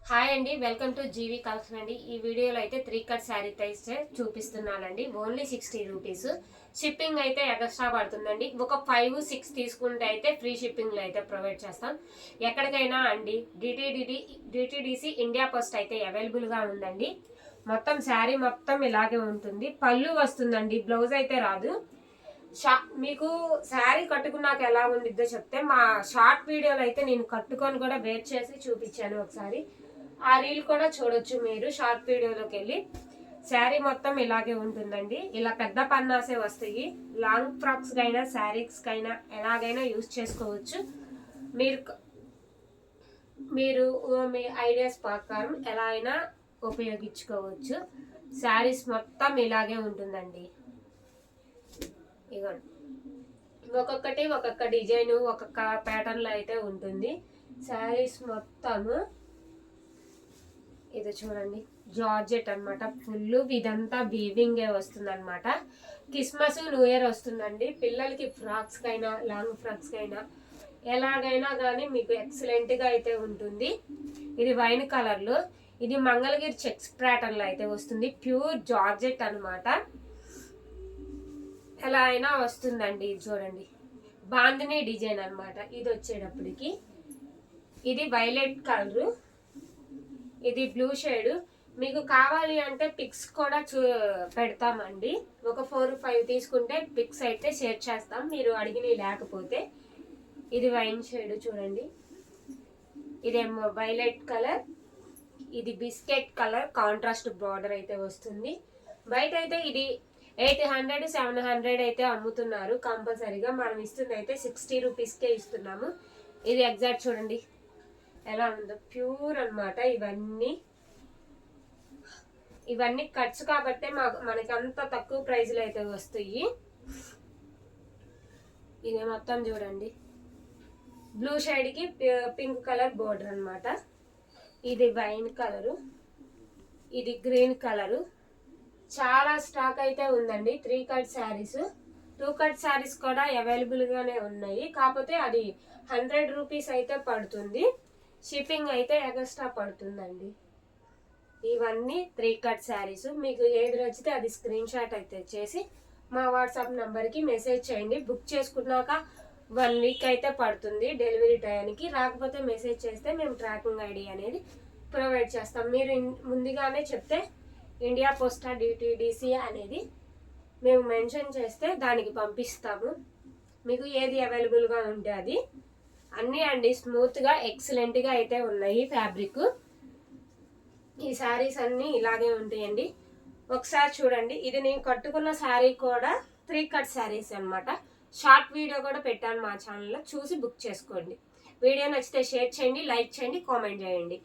Hi అండి, welcome to GV collection అండి. ఈ వీడియోలో అయితే 3 కట్ శారీ టైస్ చూపిస్తున్నానండి. Only 60 rupees. షిప్పింగ్ అయితే ఎక్స్ట్రా పడుతుందండి. ఒక 5-6 తీసుకుంటే అయితే ఫ్రీ షిప్పింగ్లో అయితే ప్రొవైడ్ చేస్తాం. ఎక్కడికైనా అండి డిటిడిసి ఇండియా పోస్ట్ అయితే అవైలబుల్గా ఉందండి. మొత్తం శారీ మొత్తం ఇలాగే ఉంటుంది. పళ్ళు వస్తుందండి, బ్లౌజ్ అయితే రాదు. మీకు శారీ కట్టుకున్నాక ఎలా ఉండిద్దో చెప్తే, మా షార్ట్ వీడియోలో అయితే నేను కట్టుకొని కూడా వేర్ చేసి చూపించాను ఒకసారి. ఆ రీల్ కూడా చూడొచ్చు మీరు షార్ట్ వీడియోలోకి వెళ్ళి. శారీ మొత్తం ఇలాగే ఉంటుందండి. ఇలా పెద్ద పన్నాసే వస్తాయి. లాంగ్ ఫ్రాక్స్ కైనా శారీస్ కైనా ఎలాగైనా యూజ్ చేసుకోవచ్చు. మీరు మీ ఐడియాస్ ప్రకారం ఎలా అయినా ఉపయోగించుకోవచ్చు. శారీస్ మొత్తం ఇలాగే ఉంటుందండి. ఇగోండి, ఒక్కొక్క డిజైన్ ఒక్కొక్క ప్యాటర్న్లో అయితే ఉంటుంది. శారీస్ మొత్తము ఇది చూడండి, జార్జెట్ అనమాట. ఫుల్ ఇదంతా వీవింగే వస్తుంది అనమాట. క్రిస్మస్ న్యూ ఇయర్ వస్తుందండి. పిల్లలకి ఫ్రాక్స్ కైనా లాంగ్ ఫ్రాక్స్ కైనా ఎలాగైనా కానీ మీకు ఎక్సలెంట్గా అయితే ఉంటుంది. ఇది వైన్ కలర్లో, ఇది మంగళగిరి చెక్స్ ప్యాటర్న్లో అయితే వస్తుంది. ప్యూర్ జార్జెట్ అనమాట. ఎలా అయినా వస్తుందండి. ఇది చూడండి, బాందిని డిజైన్ అనమాట. ఇది వచ్చేటప్పటికి ఇది వైలెట్ కలరు, ఇది బ్లూ షేడ్. మీకు కావాలి అంటే పిక్స్ కూడా పెడతామండి. ఒక 4-5 తీసుకుంటే పిక్స్ అయితే షేర్ చేస్తాం, మీరు అడిగినవి లేకపోతే. ఇది వైన్ షేడ్ చూడండి, ఇదేమో వైలెట్ కలర్, ఇది బిస్కెట్ కలర్ కాంట్రాస్ట్ బార్డర్ అయితే వస్తుంది. బయట అయితే ఇది 800-700 అయితే అమ్ముతున్నారు కంపల్సరీగా. మనం ఇస్తుంది అయితే 60 రూపీస్కే ఇస్తున్నాము. ఇది ఎగ్జాక్ట్ చూడండి ఎలా ఉందో, ప్యూర్ అనమాట. ఇవన్నీ కట్స్ కాబట్టి మనకి అంత తక్కువ ప్రైజ్లో అయితే వస్తాయి. ఇది మొత్తం చూడండి, బ్లూ షేడ్కి పింక్ కలర్ బోర్డర్ అనమాట. ఇది వైన్ కలరు, ఇది గ్రీన్ కలరు. చాలా స్టాక్ అయితే ఉందండి. 3 కట్ శారీస్, 2 కట్ శారీస్ కూడా అవైలబుల్గానే ఉన్నాయి. కాకపోతే అది 100 రూపీస్ అయితే పడుతుంది. షిప్పింగ్ అయితే ఎక్స్ట్రా పడుతుందండి. ఇవన్నీ 3 కట్ శారీస్. మీకు ఏది నచ్చితే అది స్క్రీన్ షాట్ అయితే చేసి మా వాట్సాప్ నెంబర్కి మెసేజ్ చేయండి. బుక్ చేసుకున్నాక 1 వీక్ అయితే పడుతుంది డెలివరీ టైంకి. రాకపోతే మెసేజ్ చేస్తే మేము ట్రాకింగ్ ఐడి అనేది ప్రొవైడ్ చేస్తాం. మీరు ముందుగానే చెప్తే ఇండియా పోస్టా డిటిడిసి అనేది మేము మెన్షన్ చేస్తే దానికి పంపిస్తాము. మీకు ఏది అవైలబుల్గా ఉంటే అది. అన్నీ అండి స్మూత్గా ఎక్సలెంట్గా అయితే ఉన్నాయి. ఫ్యాబ్రిక్ ఈ శారీస్ అన్నీ ఇలాగే ఉంటాయండి. ఒకసారి చూడండి, ఇది నేను కట్టుకున్న శారీ కూడా 3 కట్ శారీస్ అనమాట. షార్ట్ వీడియో కూడా పెట్టాను మా ఛానల్లో, చూసి బుక్ చేసుకోండి. వీడియో నచ్చితే షేర్ చేయండి, లైక్ చేయండి, కామెంట్ చేయండి.